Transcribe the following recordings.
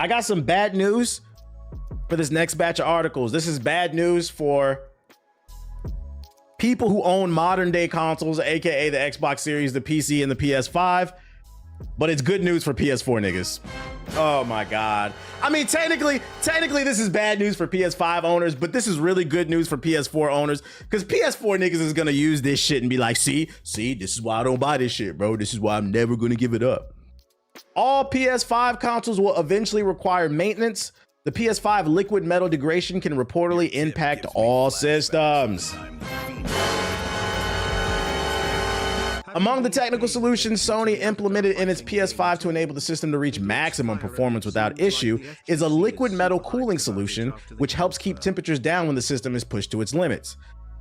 I got some bad news for this next batch of articles. This is bad news for people who own modern day consoles, aka the Xbox Series, the PC, and the PS5. But it's good news for PS4 niggas. Oh my God. I mean, technically, this is bad news for PS5 owners, but this is really good news for PS4 owners, because PS4 niggas is gonna use this shit and be like, see, this is why I don't buy this shit, bro. This is why I'm never gonna give it up. All PS5 consoles will eventually require maintenance. The PS5 liquid metal degradation can reportedly impact all systems. Among the technical solutions Sony implemented in its PS5 to enable the system to reach maximum performance without issue is a liquid metal cooling solution, which helps keep temperatures down when the system is pushed to its limits.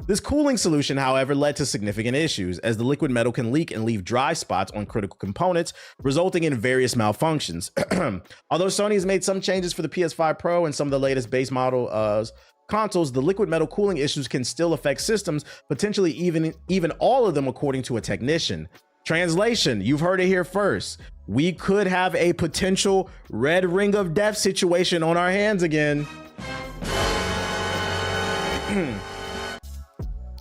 This cooling solution, however, led to significant issues, as the liquid metal can leak and leave dry spots on critical components, resulting in various malfunctions. Although Sony has made some changes for the PS5 Pro and some of the latest base model consoles, the liquid metal cooling issues can still affect systems, potentially even all of them, according to a technician. Translation, you've heard it here first. We could have a potential red ring of death situation on our hands again.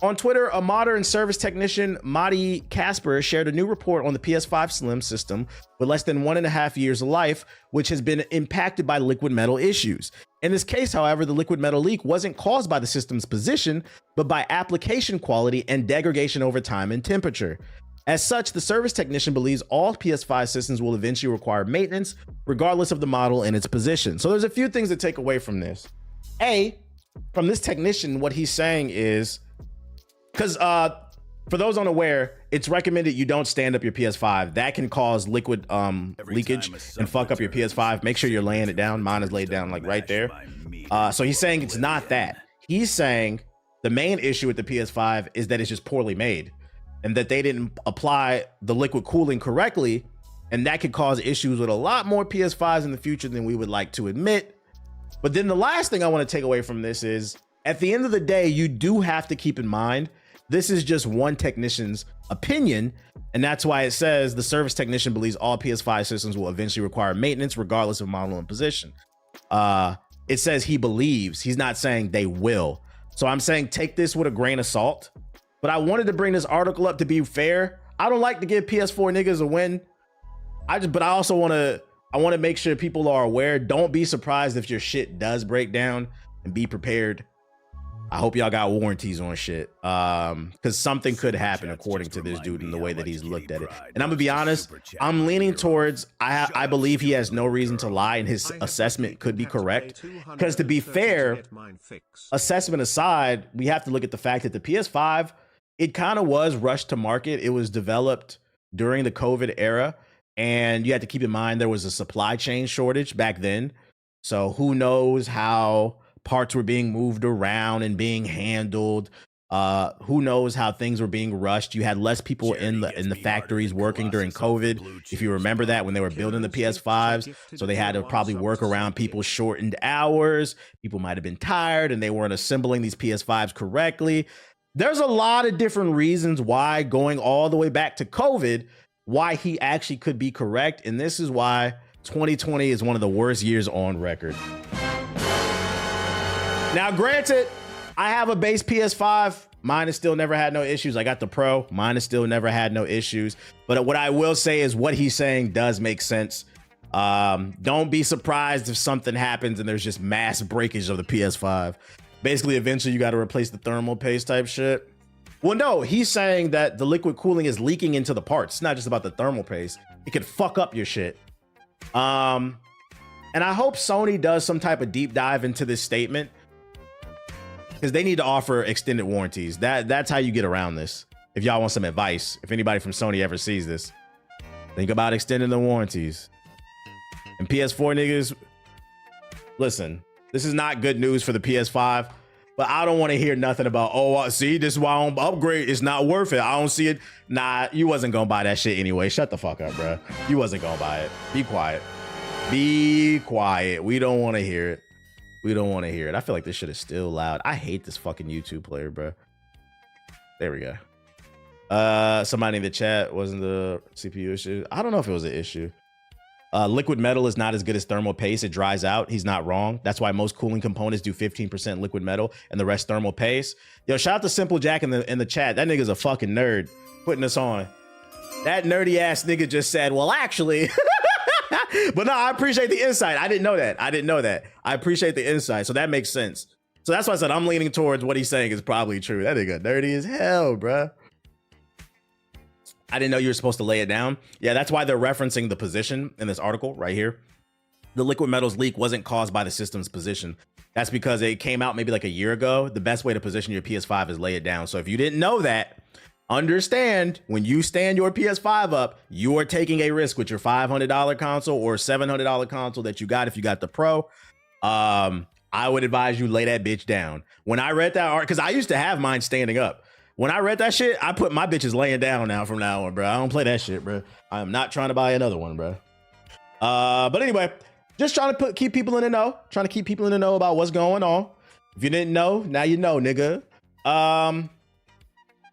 On Twitter, a modern service technician, Madi Casper, shared a new report on the PS5 Slim system with less than 1.5 years of life, which has been impacted by liquid metal issues. In this case, however, the liquid metal leak wasn't caused by the system's position, but by application quality and degradation over time and temperature. As such, the service technician believes all PS5 systems will eventually require maintenance, regardless of the model and its position. So there's a few things to take away from this. From this technician, what he's saying is, because for those unaware, it's recommended you don't stand up your PS5. That can cause liquid leakage and fuck up your PS5. Make sure you're laying it down. Mine is laid down like right there. So he's saying it's not that. He's saying the main issue with the PS5 is that it's just poorly made and that they didn't apply the liquid cooling correctly. And that could cause issues with a lot more PS5s in the future than we would like to admit. But then the last thing I want to take away from this is, at the end of the day, you do have to keep in mind, this is just one technician's opinion, and that's why it says the service technician believes all PS5 systems will eventually require maintenance regardless of model and position. It says he believes, he's not saying they will. So I'm saying take this with a grain of salt, but I wanted to bring this article up to be fair. I don't like to give PS4 niggas a win. But I also want to make sure people are aware. Don't be surprised if your shit does break down, and be prepared. I hope y'all got warranties on shit, because something could happen according to this dude and the way that he's looked at it. And I'm gonna be honest, I'm leaning towards, I believe he has no reason to lie and his assessment could be correct. Because to be fair, assessment aside, we have to look at the fact that the PS5, it kind of was rushed to market. It was developed during the COVID era, and you had to keep in mind there was a supply chain shortage back then. So who knows how parts were being moved around and being handled. Who knows how things were being rushed. You had less people in the factories working during COVID, if you remember that, when they were building the PS5s. So they had to probably work around people's shortened hours. People might have been tired and they weren't assembling these PS5s correctly. There's a lot of different reasons why, going all the way back to COVID, why he actually could be correct. And this is why 2020 is one of the worst years on record. Now, granted, I have a base PS5. Mine has still never had no issues. I got the Pro. Mine has still never had no issues. But what I will say is what he's saying does make sense. Don't be surprised if something happens and there's just mass breakage of the PS5. Basically, eventually you got to replace the thermal paste type shit. Well, no, he's saying that the liquid cooling is leaking into the parts. It's not just about the thermal paste. It could fuck up your shit. And I hope Sony does some type of deep dive into this statement, because they need to offer extended warranties. That's how you get around this. If y'all want some advice, if anybody from Sony ever sees this, think about extending the warranties. And PS4 niggas, listen, this is not good news for the PS5, but I don't want to hear nothing about, oh, see, this is why I don't upgrade. It's not worth it. I don't see it. Nah, you wasn't going to buy that shit anyway. Shut the fuck up, bro. You wasn't going to buy it. Be quiet. Be quiet. We don't want to hear it. We don't want to hear it. I feel like this shit is still loud. I hate this fucking YouTube player, bro. There we go. Somebody in the chat, wasn't the CPU issue? I don't know if it was an issue. Liquid metal is not as good as thermal paste. It dries out. He's not wrong. That's why most cooling components do 15% liquid metal and the rest thermal paste. Yo, shout out to Simple Jack in the chat. That nigga's a fucking nerd putting us on. That nerdy ass nigga just said, well, actually. But no, I appreciate the insight. I didn't know that. I appreciate the insight. So that makes sense. So that's why I said I'm leaning towards what he's saying is probably true. That nigga nerdy as hell, bruh. I didn't know you were supposed to lay it down. Yeah, that's why they're referencing the position in this article right here. The liquid metals leak wasn't caused by the system's position. That's because it came out maybe like a year ago. The best way to position your PS5 is lay it down. So if you didn't know that, understand when you stand your PS5 up, you are taking a risk with your $500 console or $700 console that you got if you got the Pro. I would advise you lay that bitch down. When I read that art, because I used to have mine standing up. When I read that shit, I put my bitches laying down now from now on, bro. I don't play that shit, bro. I am not trying to buy another one, bro. But anyway, just trying to keep people in the know. Trying to keep people in the know about what's going on. If you didn't know, now you know, nigga.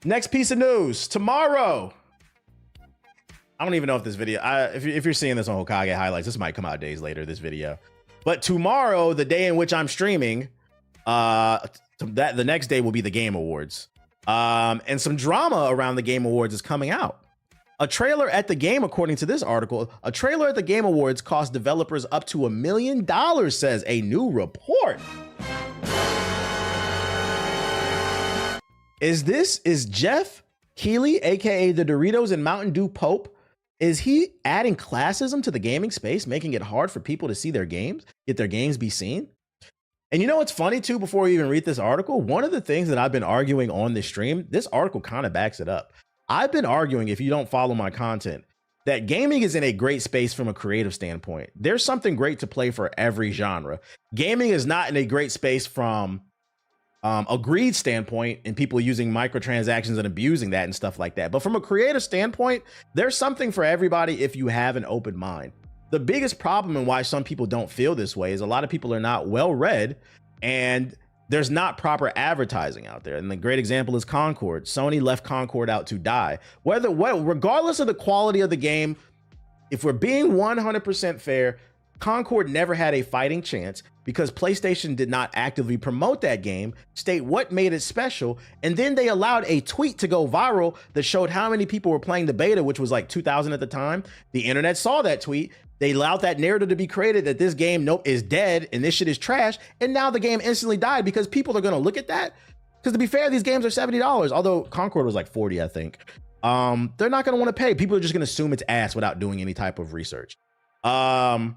Next piece of news. Tomorrow. I don't even know if this video, if you're seeing this on Hokage highlights, this might come out days later, this video. But tomorrow, the day in which I'm streaming, the next day will be the Game Awards. And some drama around the Game Awards is coming out. A trailer at the game, according to this article, a trailer at the Game Awards cost developers up to $1 million, says a new report. Is Jeff Keighley, aka the Doritos and Mountain Dew Pope, is he adding classism to the gaming space, making it hard for people to see their games, get their games be seen? And you know what's funny too, before you even read this article, one of the things that I've been arguing on this stream, this article kind of backs it up. I've been arguing, if you don't follow my content, that gaming is in a great space from a creative standpoint. There's something great to play for every genre. Gaming is not in a great space from a greed standpoint and people using microtransactions and abusing that and stuff like that. But from a creative standpoint, there's something for everybody if you have an open mind. The biggest problem and why some people don't feel this way is a lot of people are not well read and there's not proper advertising out there. And the great example is Concord. Sony left Concord out to die. Regardless of the quality of the game, if we're being 100% fair, Concord never had a fighting chance because PlayStation did not actively promote that game, state what made it special, and then they allowed a tweet to go viral that showed how many people were playing the beta, which was like 2,000 at the time. The internet saw that tweet. They allowed that narrative to be created that this game, is dead and this shit is trash. And now the game instantly died because people are going to look at that. Because to be fair, these games are $70, although Concord was like 40, I think. They're not going to want to pay. People are just going to assume it's ass without doing any type of research. So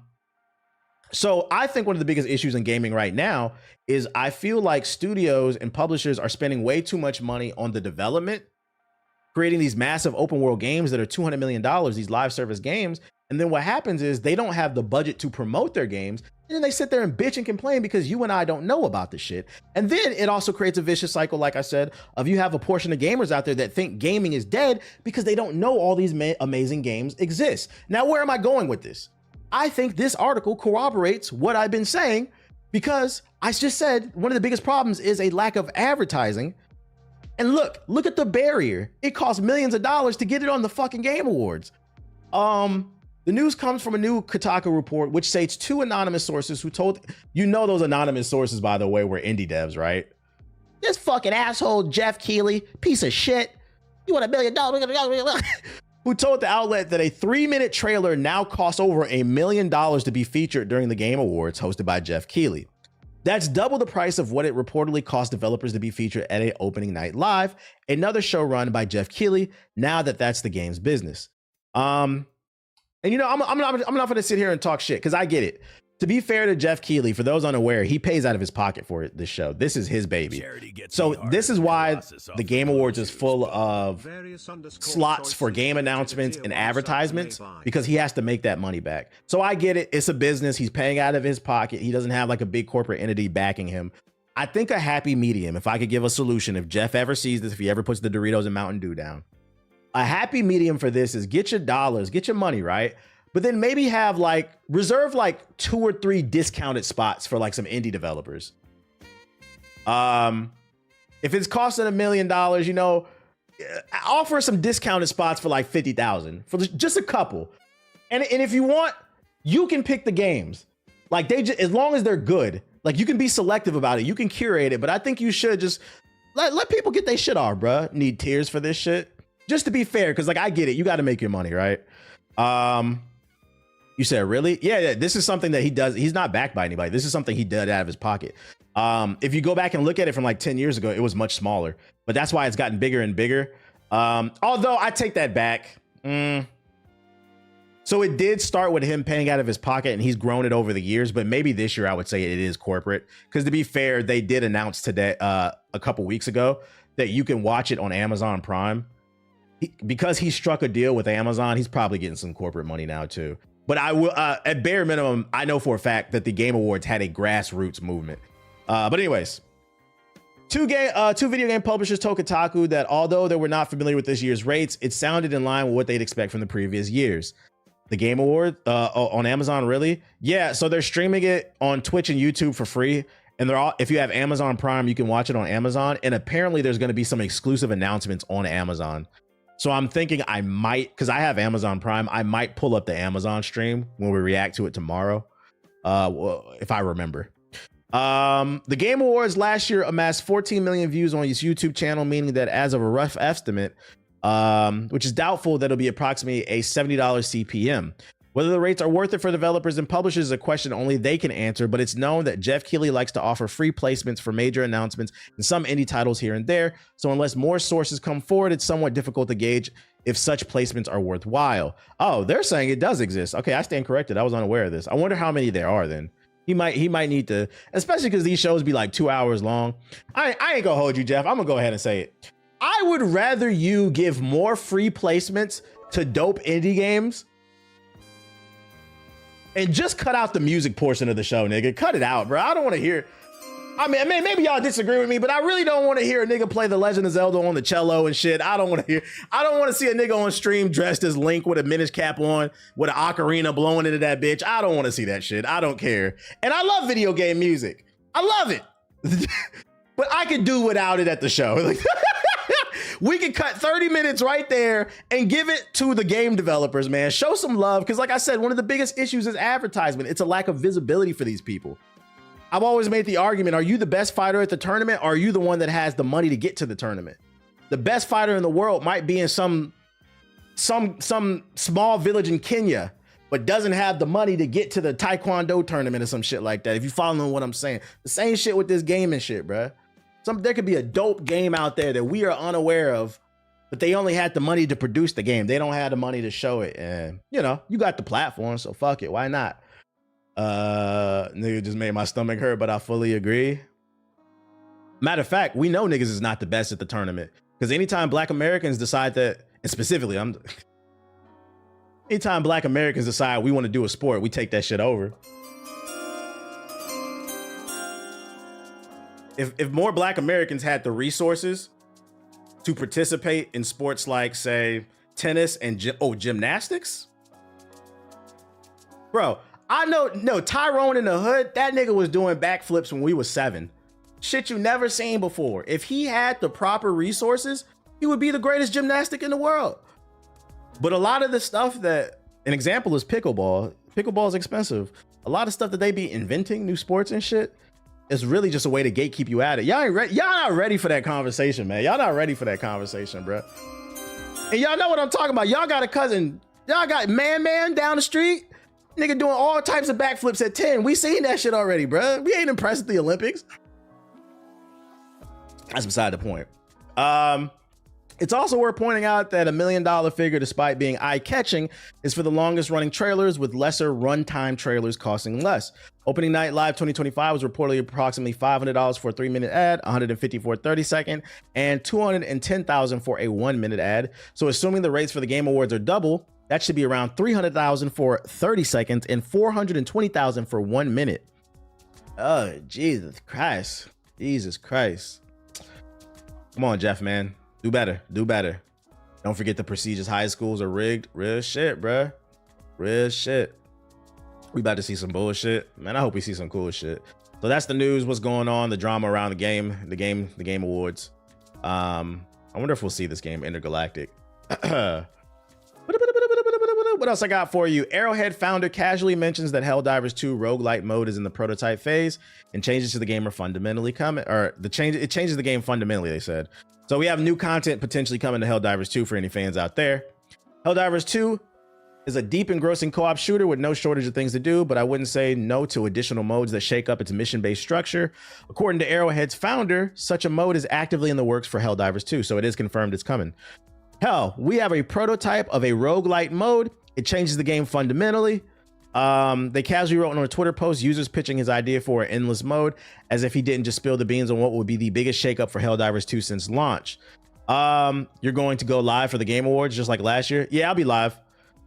I think one of the biggest issues in gaming right now is I feel like studios and publishers are spending way too much money on the development, creating these massive open world games that are $200 million, these live service games. And then what happens is they don't have the budget to promote their games. And then they sit there and bitch and complain because you and I don't know about this shit. And then it also creates a vicious cycle, like I said, of you have a portion of gamers out there that think gaming is dead because they don't know all these amazing games exist. Now, where am I going with this? I think this article corroborates what I've been saying because I just said one of the biggest problems is a lack of advertising. And look at the barrier. It costs millions of dollars to get it on the fucking Game Awards. The news comes from a new Kotaku report, which states two anonymous sources who told, those anonymous sources, by the way, were indie devs, right? This fucking asshole, Jeff Keighley, piece of shit. You want $1 million? Who told the outlet that a 3-minute trailer now costs over $1 million to be featured during the Game Awards hosted by Jeff Keighley. That's double the price of what it reportedly cost developers to be featured at an opening night live, another show run by Jeff Keighley, now that that's the game's business. And I'm not going to sit here and talk shit because I get it. To be fair to Jeff Keighley, for those unaware, he pays out of his pocket for this show. This is his baby. So this is why the Game Awards is full of slots for game announcements and advertisements, because he has to make that money back. So I get it. It's a business. He's paying out of his pocket. He doesn't have like a big corporate entity backing him. I think a happy medium, if I could give a solution, if Jeff ever sees this, if he ever puts the Doritos and Mountain Dew down, a happy medium for this is get your dollars, get your money, right? But then maybe have reserve 2 or 3 discounted spots for some indie developers. If it's costing $1 million, offer some discounted spots for 50,000 for just a couple. And if you want, You can pick the games. Like they just, as long as they're good, like you can be selective about it. You can curate it, but I think you should just let people get their shit off, bro. Need tiers for this shit. Just to be fair, because like I get it. You got to make your money, right? You said, really? Yeah, this is something that he does. He's not backed by anybody. This is something he did out of his pocket. If you go back and look at it from like 10 years ago, it was much smaller, but that's why it's gotten bigger and bigger. Although I take that back. So it did start with him paying out of his pocket and he's grown it over the years, but maybe this year I would say it is corporate. Because to be fair, they did announce today, a couple weeks ago, that you can watch it on Amazon Prime. Because he struck a deal with Amazon, he's probably getting some corporate money now too. But I will, at bare minimum, I know for a fact that the Game Awards had a grassroots movement. But anyways, two video game publishers told Kotaku that although they were not familiar with this year's rates, it sounded in line with what they'd expect from the previous years. The Game Award on Amazon, really? Yeah, so they're streaming it on Twitch and YouTube for free. And they're all, if you have Amazon Prime, you can watch it on Amazon. And apparently there's going to be some exclusive announcements on Amazon. So I'm thinking I might, because I have Amazon Prime, I might pull up the Amazon stream when we react to it tomorrow, if I remember. The Game Awards last year amassed 14 million views on its YouTube channel, meaning that as of a rough estimate, which is doubtful that it'll be approximately a $70 CPM. Whether the rates are worth it for developers and publishers is a question only they can answer, but it's known that Jeff Keighley likes to offer free placements for major announcements and some indie titles here and there, so unless more sources come forward, it's somewhat difficult to gauge if such placements are worthwhile. Oh, they're saying it does exist. Okay, I stand corrected. I was unaware of this. I wonder how many there are then. He might need to, especially because these shows be like 2 hours long. I ain't gonna hold you, Jeff. I'm gonna go ahead and say it. I would rather you give more free placements to dope indie games and just cut out the music portion of the show, nigga. Cut it out, bro. I don't want to hear. I mean, maybe y'all disagree with me, but I really don't want to hear a nigga play The Legend of Zelda on the cello and shit. I don't want to see a nigga on stream dressed as Link with a Minish cap on, with an ocarina blowing into that bitch. I don't want to see that shit. I don't care. And I love video game music. I love it. But I could do without it at the show. We could cut 30 minutes right there and give it to the game developers, man. Show some love. Because like I said, one of the biggest issues is advertisement. It's a lack of visibility for these people. I've always made the argument, are you the best fighter at the tournament? Or are you the one that has the money to get to the tournament? The best fighter in the world might be in some small village in Kenya, but doesn't have the money to get to the Taekwondo tournament or some shit like that. If you follow what I'm saying. The same shit with this gaming shit, bruh. There could be a dope game out there that we are unaware of, but they only had the money to produce the game. They don't have the money to show it. And, you know, you got the platform, so fuck it. Why not? Nigga just made my stomach hurt, but I fully agree. Matter of fact, we know niggas is not the best at the tournament. Because anytime Black Americans decide that, and specifically, anytime Black Americans decide we want to do a sport, we take that shit over. If more Black Americans had the resources to participate in sports like, say, tennis and gymnastics, bro, I know Tyrone in the hood, that nigga was doing backflips when we was 7. Shit you never seen before. If he had the proper resources, he would be the greatest gymnastic in the world. But a lot of the stuff that, an example is pickleball. Pickleball is expensive. A lot of stuff that they be inventing, new sports and shit, it's really just a way to gatekeep you at it. Y'all not ready for that conversation, man. Y'all not ready for that conversation, bro. And y'all know what I'm talking about. Y'all got a cousin. Y'all got man down the street. Nigga doing all types of backflips at 10. We seen that shit already, bro. We ain't impressed at the Olympics. That's beside the point. It's also worth pointing out that $1 million figure, despite being eye-catching, is for the longest running trailers, with lesser runtime trailers costing less. Opening Night Live 2025 was reportedly approximately $500 for a 3-minute ad, $150 for a 30-second, and $210,000 for a 1-minute ad. So assuming the rates for the Game Awards are double, that should be around $300,000 for 30 seconds and $420,000 for 1 minute. Oh, Jesus Christ. Jesus Christ. Come on, Jeff, man. Do better. Do better. Don't forget the prestigious high schools are rigged. Real shit, bruh. Real shit. We about to see some bullshit. Man, I hope we see some cool shit. So that's the news. What's going on? The drama around the game awards. I wonder if we'll see this game intergalactic. What else I got for you? Arrowhead founder casually mentions that Helldivers 2 roguelite mode is in the prototype phase, and changes to the game are fundamentally coming, or it changes the game fundamentally, they said. So we have new content potentially coming to Helldivers 2 for any fans out there. Helldivers 2 is a deep engrossing co-op shooter with no shortage of things to do, but I wouldn't say no to additional modes that shake up its mission-based structure. According to Arrowhead's founder, such a mode is actively in the works for Helldivers 2, so it is confirmed it's coming. Hell, we have a prototype of a roguelite mode. It changes the game fundamentally. They casually wrote on a Twitter post, users pitching his idea for an endless mode, as if he didn't just spill the beans on what would be the biggest shakeup for Helldivers 2 since launch. You're going to go live for the Game Awards just like last year? Yeah, I'll be live.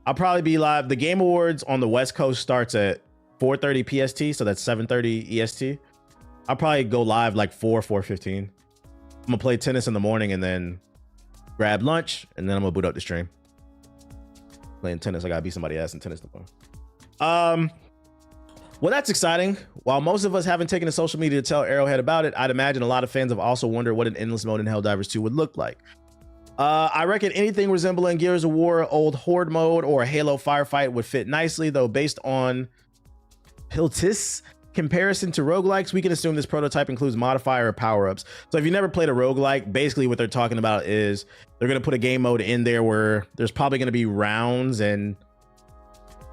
I'll probably be live. The Game Awards on the West Coast starts at 4:30 PST, so that's 7:30 EST. I'll probably go live like 4:15. I'm gonna play tennis in the morning and then grab lunch, and then I'm gonna boot up the stream. Playing tennis, I gotta beat somebody's ass in tennis tomorrow. Well, that's exciting. While most of us haven't taken to social media to tell Arrowhead about it, I'd imagine a lot of fans have also wondered what an endless mode in Helldivers 2 would look like. I reckon anything resembling Gears of War, old Horde mode, or a Halo firefight would fit nicely, though based on Piltis comparison to roguelikes, we can assume this prototype includes modifier or power-ups. So if you never played a roguelike, basically what they're talking about is they're going to put a game mode in there where there's probably going to be rounds, and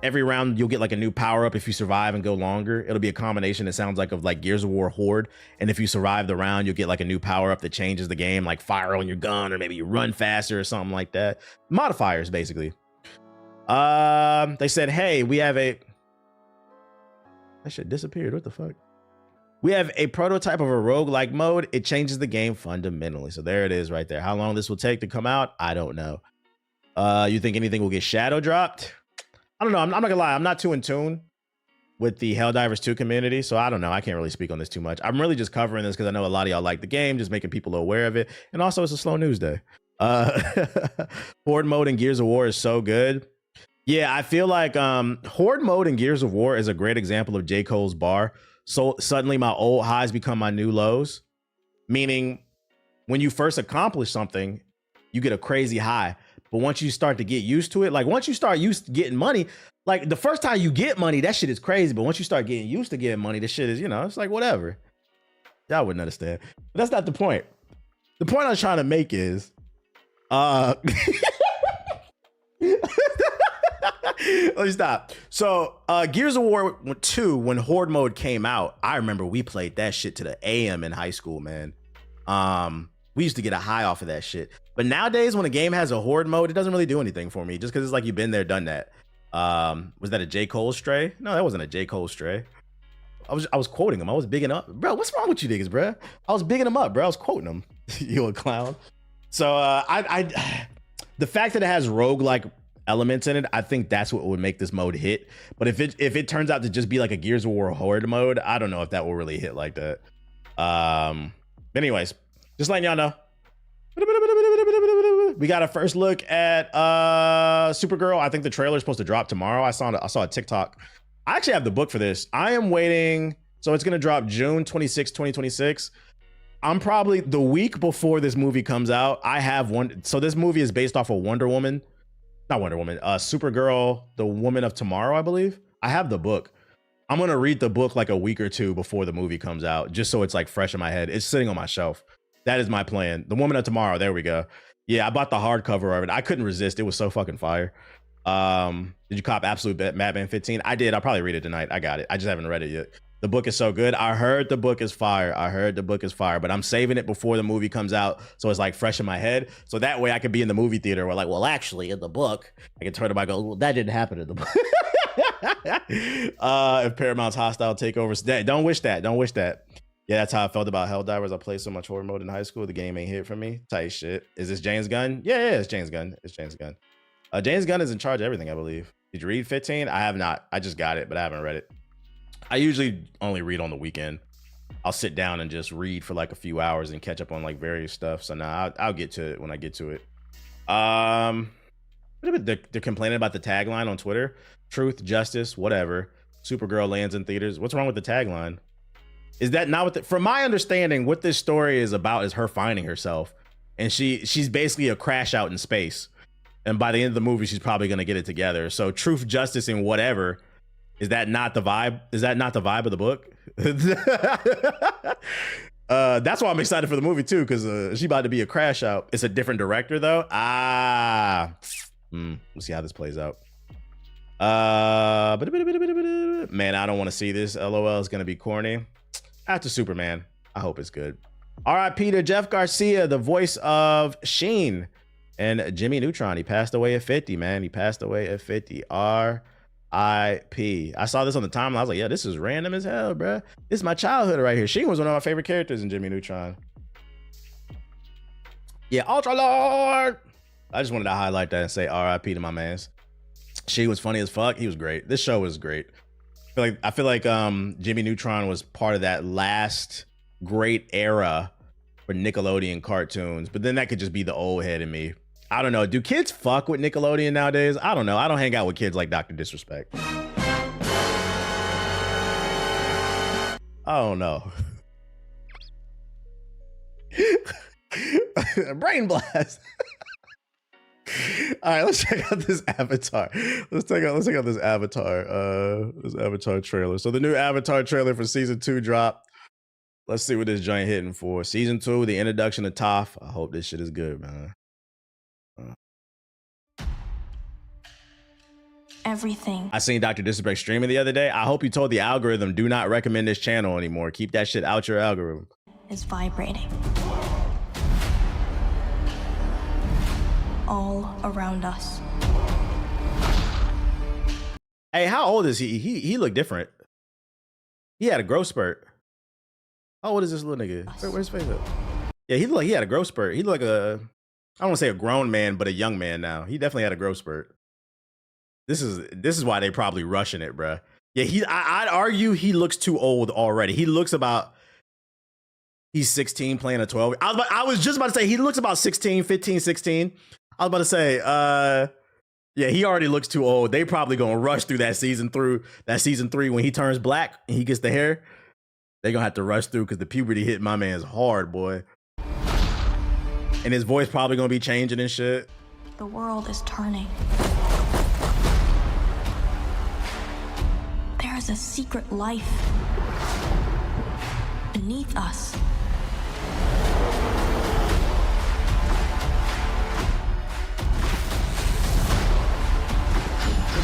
every round you'll get like a new power-up if you survive and go longer. It'll be a combination, it sounds like, of like Gears of War Horde, and if you survive the round, you'll get like a new power-up that changes the game, like fire on your gun, or maybe you run faster or something like that. Modifiers, basically. They said, hey, we have a... That shit disappeared. What the fuck? We have a prototype of a roguelike mode. It changes the game fundamentally. So there it is right there. How long this will take to come out, I don't know. You think anything will get shadow dropped? I don't know. I'm not gonna lie. I'm not too in tune with the Helldivers 2 community, so I don't know. I can't really speak on this too much. I'm really just covering this because I know a lot of y'all like the game, just making people aware of it. And also, it's a slow news day. Horde mode in Gears of War is so good. Yeah, I feel like Horde mode in Gears of War is a great example of J. Cole's bar. So suddenly my old highs become my new lows. Meaning, when you first accomplish something, you get a crazy high. But once you start to get used to it, like once you start used to getting money, like the first time you get money, that shit is crazy. But once you start getting used to getting money, this shit is, you know, it's like whatever. Y'all wouldn't understand. But that's not the point. The point I was trying to make is, let me stop. So Gears of War 2, when Horde mode came out, I remember we played that shit to the AM in high school, man. We used to get a high off of that shit. But nowadays, when a game has a Horde mode, it doesn't really do anything for me, just because it's like you've been there, done that. Was that a J. Cole stray? No, that wasn't a J. Cole stray. I was quoting him. I was bigging up. Bro, what's wrong with you niggas, bro? I was bigging him up, bro. I was quoting him. You a clown. So the fact that it has roguelike elements in it, I think that's what would make this mode hit. But if it turns out to just be like a Gears of War Horde mode, I don't know if that will really hit like that. Anyways, just letting y'all know. We got a first look at Supergirl. I think the trailer is supposed to drop tomorrow. I saw a TikTok. I actually have the book for this. I am waiting. So it's going to drop June 26, 2026. I'm probably the week before this movie comes out. I have one. So this movie is based off of Supergirl, the Woman of Tomorrow, I believe. I have the book. I'm going to read the book like a week or two before the movie comes out, just so it's like fresh in my head. It's sitting on my shelf. That is my plan. The Woman of Tomorrow. There we go. Yeah, I bought the hardcover of it. I couldn't resist. It was so fucking fire. Did you cop Absolute Madman 15? I did. I'll probably read it tonight. I got it. I just haven't read it yet. The book is so good. I heard the book is fire. But I'm saving it before the movie comes out, so it's like fresh in my head. So that way I could be in the movie theater where like, well, actually in the book, I can turn to my go, well, that didn't happen in the book. If Paramount's hostile takeovers, don't wish that. Yeah, that's how I felt about Helldivers. I played so much Horde mode in high school. The game ain't hit for me. Tight shit. Is this James Gunn? Yeah, it's James Gunn. James Gunn is in charge of everything, I believe. Did you read 15? I have not. I just got it, but I haven't read it. I usually only read on the weekend. I'll sit down and just read for like a few hours and catch up on like various stuff. So now I'll get to it when I get to it. They're complaining about the tagline on Twitter. Truth, justice, whatever. Supergirl lands in theaters. What's wrong with the tagline? Is that not what from my understanding, what this story is about is her finding herself, and she's basically a crash out in space. And by the end of the movie, she's probably gonna get it together. So truth, justice, and whatever. Is that not the vibe? Is that not the vibe of the book? That's why I'm excited for the movie too, because she about to be a crash out. It's a different director though. We'll see how this plays out. Man, I don't want to see this. LOL is gonna be corny. After Superman, I hope it's good. R.I.P. to Jeff Garcia, the voice of Sheen and Jimmy Neutron. He passed away at 50, man. He passed away at 50. R.I.P. I saw this on the timeline. I was like, yeah, this is random as hell, bro. This is my childhood right here. Sheen was one of my favorite characters in Jimmy Neutron. Yeah, Ultra Lord. I just wanted to highlight that and say R.I.P. to my mans. She was funny as fuck. He was great. This show was great. I feel like Jimmy Neutron was part of that last great era for Nickelodeon cartoons, but then that could just be the old head in me. I don't know. Do kids fuck with Nickelodeon nowadays? I don't know. I don't hang out with kids like Dr. Disrespect. I don't know. Brain blast. All right, let's check out this Avatar. Let's check out this Avatar trailer. So the new Avatar trailer for season 2 dropped. Let's see what this joint hitting for. Season 2, the introduction of Toph. I hope this shit is good, man. Everything. I seen Dr. Disrespect streaming the other day. I hope you told the algorithm, do not recommend this channel anymore. Keep that shit out your algorithm. Is vibrating. All around us. Hey, how old is he? He looked different. He had a growth spurt. How old is this little nigga? Where's his face at? Yeah, he looked like he had a growth spurt. He looked like I don't want to say a grown man, but a young man now. He definitely had a growth spurt. This is why they probably rushing it, bruh. Yeah, I'd argue he looks too old already. He looks about, he's 16 playing a 12. I was just about to say he looks about 16, 15, 16. I was about to say, yeah, he already looks too old. They probably gonna rush through that season 3 when he turns black and he gets the hair. They gonna have to rush through because the puberty hit my man's hard, boy. And his voice probably gonna be changing and shit. The world is turning. There is a secret life beneath us.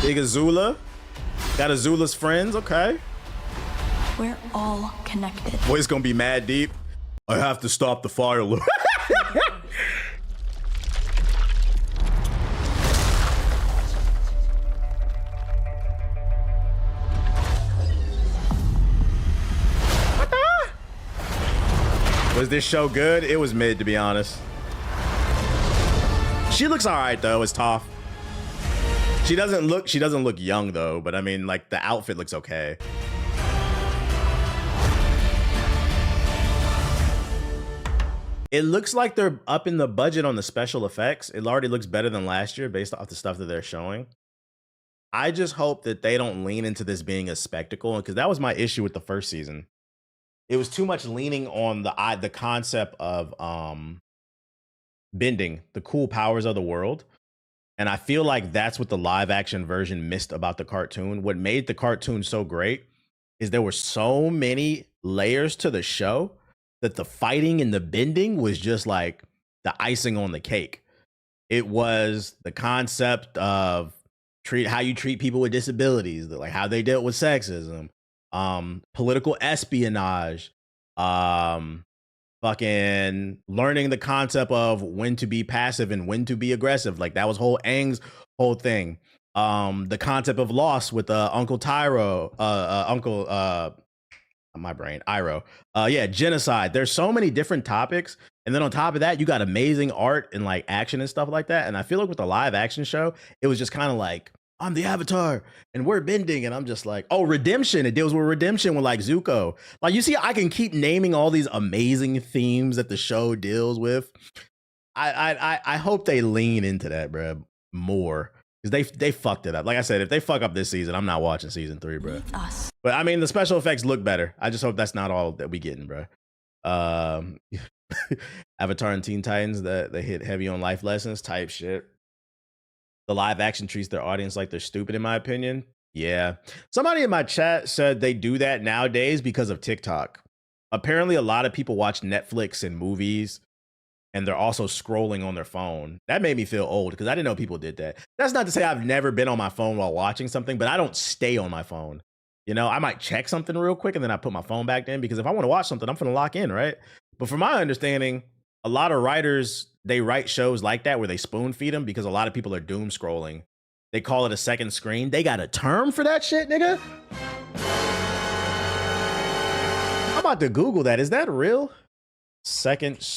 Big Azula. Got Azula's friends, okay. We're all connected. Boy, it's gonna be mad deep. I have to stop the fire. What the? Was this show good? It was mid, to be honest. She looks all right though. It's Toph. She doesn't look young though, but I mean, like, the outfit looks okay. It looks like they're upping the budget on the special effects. It already looks better than last year based off the stuff that they're showing. I just hope that they don't lean into this being a spectacle, because that was my issue with the first season. It was too much leaning on the concept of bending, the cool powers of the world. And I feel like that's what the live action version missed about the cartoon. What made the cartoon so great is there were so many layers to the show that the fighting and the bending was just like the icing on the cake. It was the concept of how you treat people with disabilities, like how they dealt with sexism, political espionage, fucking learning the concept of when to be passive and when to be aggressive. Like that was Aang's whole thing. The concept of loss with Uncle Tyro, Iroh. Yeah, genocide. There's so many different topics. And then on top of that, you got amazing art and like action and stuff like that. And I feel like with the live action show, it was just kind of like, I'm the Avatar and we're bending. And I'm just like, oh, redemption. It deals with redemption with like Zuko. Like, you see, I can keep naming all these amazing themes that the show deals with. I hope they lean into that, bro, more. Because they fucked it up. Like I said, if they fuck up this season, I'm not watching season 3, bro. But I mean, the special effects look better. I just hope that's not all that we getting, bro. Avatar and Teen Titans, that they hit heavy on life lessons type shit. the live action treats their audience like they're stupid, in my opinion. Yeah. Somebody in my chat said they do that nowadays because of TikTok. Apparently, a lot of people watch Netflix and movies, and they're also scrolling on their phone. That made me feel old because I didn't know people did that. That's not to say I've never been on my phone while watching something, but I don't stay on my phone. You know, I might check something real quick and then I put my phone back in because if I want to watch something, I'm going to lock in, right? But from my understanding, a lot of writers, they write shows like that where they spoon feed them because a lot of people are doom scrolling. They call it a second screen. They got a term for that shit, nigga? I'm about to Google that. Is that real? Second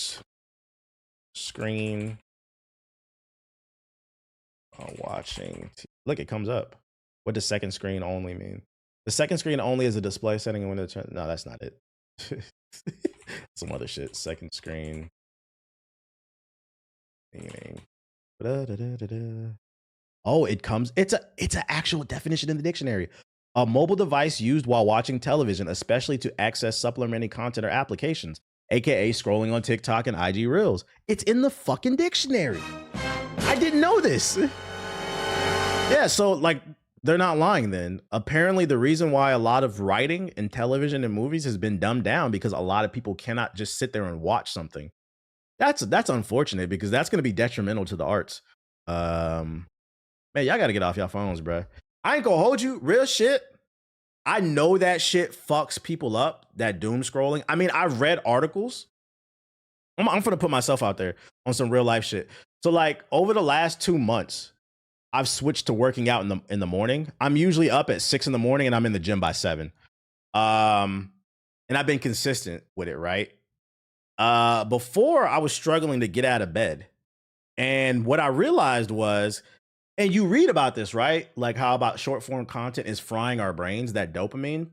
screen watching. Look, it comes up. What does second screen only mean? The second screen only is a display setting and when it no, that's not it. Some other shit. Second screen meaning. Oh, it comes. It's an actual definition in the dictionary. A mobile device used while watching television, especially to access supplementary content or applications, aka scrolling on TikTok and IG Reels. It's in the fucking dictionary. I didn't know this. Yeah, so like they're not lying then. Apparently the reason why a lot of writing in television and movies has been dumbed down because a lot of people cannot just sit there and watch something. That's unfortunate because that's going to be detrimental to the arts. Man, y'all got to get off y'all phones, bro. I ain't gonna hold you. Real shit. I know that shit fucks people up, that doom scrolling. I mean, I've read articles. I'm gonna put myself out there on some real life shit. So like over the last 2 months, I've switched to working out in the morning. I'm usually up at 6 in the morning and I'm in the gym by 7. And I've been consistent with it, right? Before I was struggling to get out of bed. And what I realized was, and you read about this, right? Like how about short form content is frying our brains, that dopamine.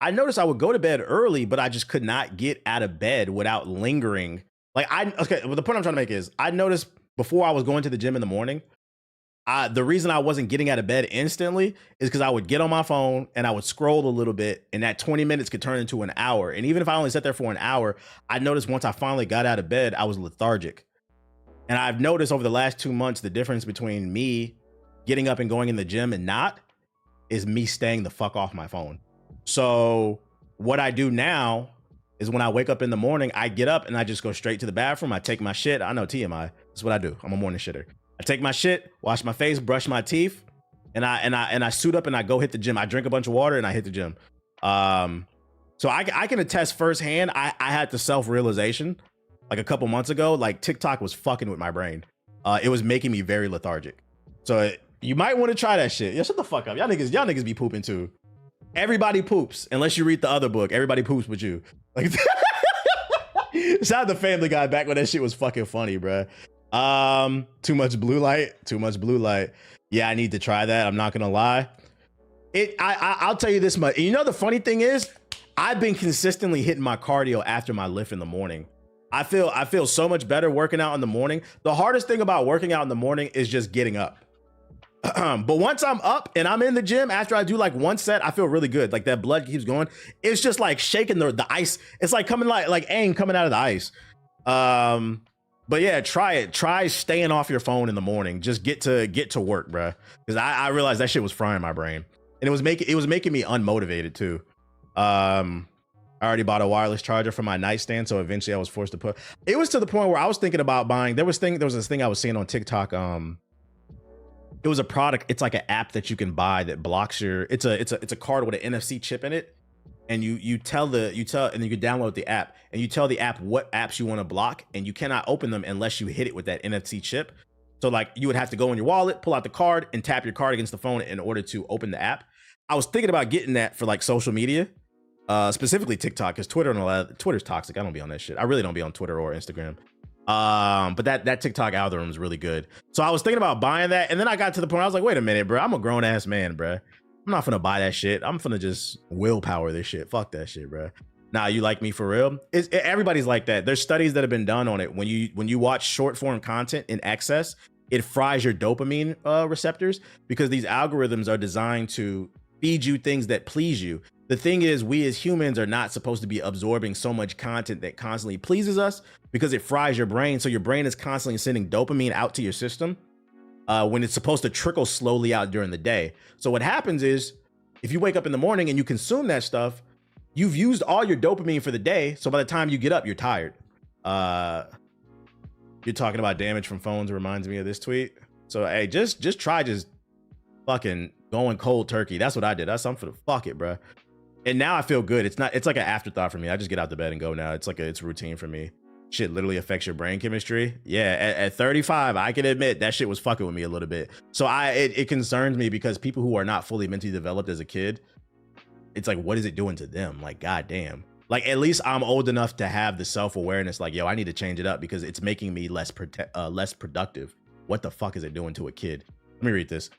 I noticed I would go to bed early, but I just could not get out of bed without lingering. Okay, well, the point I'm trying to make is I noticed before I was going to the gym in the morning, the reason I wasn't getting out of bed instantly is because I would get on my phone and I would scroll a little bit and that 20 minutes could turn into an hour. And even if I only sat there for an hour, I noticed once I finally got out of bed, I was lethargic. And I've noticed over the last 2 months, the difference between me getting up and going in the gym and not is me staying the fuck off my phone. So what I do now is when I wake up in the morning, I get up and I just go straight to the bathroom. I take my shit. I know TMI. That's what I do. I'm a morning shitter. I take my shit, wash my face, brush my teeth, and I suit up and I go hit the gym. I drink a bunch of water and I hit the gym. So I can attest firsthand. I had the self-realization like a couple months ago, like TikTok was fucking with my brain. It was making me very lethargic. So you might want to try that shit. Yeah, shut the fuck up. Y'all niggas be pooping too. Everybody poops unless you read the other book. Everybody poops with you. Like shout out to Family Guy back when that shit was fucking funny, bruh. Too much blue light. Yeah, I need to try that. I'm not gonna lie. I'll tell you this much. You know the funny thing is, I've been consistently hitting my cardio after my lift in the morning. I feel so much better working out in the morning. The hardest thing about working out in the morning is just getting up. But once I'm up and I'm in the gym, after I do like one set, I feel really good. Like that blood keeps going. It's just like shaking the ice. It's like coming like aim coming out of the ice. But yeah, try it. Try staying off your phone in the morning. Just get to work, bruh. Because I realized that shit was frying my brain, and it was making me unmotivated too. I already bought a wireless charger for my nightstand, so eventually I was forced to put. It was to the point where I was thinking about buying. There was this thing I was seeing on TikTok. It was a product. It's like an app that you can buy that blocks your. It's a card with an NFC chip in it, and you tell and then you can download the app and you tell the app what apps you want to block, and you cannot open them unless you hit it with that NFC chip. So like you would have to go in your wallet, pull out the card, and tap your card against the phone in order to open the app. I was thinking about getting that for like social media. Specifically TikTok, because Twitter's toxic. I don't be on that shit. I really don't be on Twitter or Instagram. But that TikTok algorithm is really good. So I was thinking about buying that, and then I got to the point I was like, wait a minute, bro. I'm a grown ass man, bro. I'm not finna buy that shit. I'm finna just willpower this shit. Fuck that shit, bro. Nah, you like me for real? Everybody's like that. There's studies that have been done on it. When you watch short form content in excess, it fries your dopamine receptors because these algorithms are designed to feed you things that please you. The thing is, we as humans are not supposed to be absorbing so much content that constantly pleases us because it fries your brain. So your brain is constantly sending dopamine out to your system. when it's supposed to trickle slowly out during the day. So what happens is if you wake up in the morning and you consume that stuff, you've used all your dopamine for the day. So by the time you get up, you're tired. You're talking about damage from phones. Reminds me of this tweet. So hey, just try fucking going cold turkey. That's what I did. That's something for the fuck it, bro. And now I feel good. It's like an afterthought for me. I just get out the bed and go now. It's routine for me. Shit literally affects your brain chemistry. Yeah, at 35, I can admit that shit was fucking with me a little bit. So it concerns me because people who are not fully mentally developed as a kid, it's like, what is it doing to them? Like, goddamn. Like, at least I'm old enough to have the self-awareness. Like, yo, I need to change it up because it's making me less productive. What the fuck is it doing to a kid? Let me read this.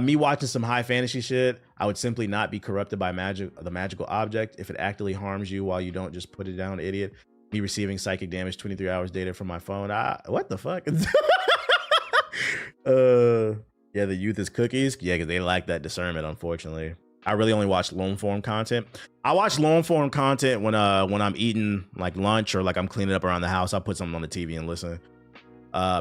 Me watching some high fantasy shit, I would simply not be corrupted by the magical object if it actively harms you while you don't just put it down, idiot. Me receiving psychic damage 23 hours data from my phone. What the fuck? Yeah, the youth is cookies. Yeah, because they lack that discernment, unfortunately. I really only watch long form content. I watch long form content when I'm eating like lunch or like I'm cleaning up around the house. I'll put something on the TV and listen.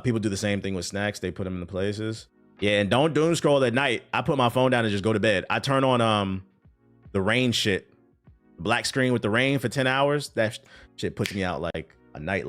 People do the same thing with snacks. They put them in the places. Yeah, and don't doom scroll at night. I put my phone down and just go to bed. I turn on the rain shit. Black screen with the rain for 10 hours. That shit puts me out like a nightlight.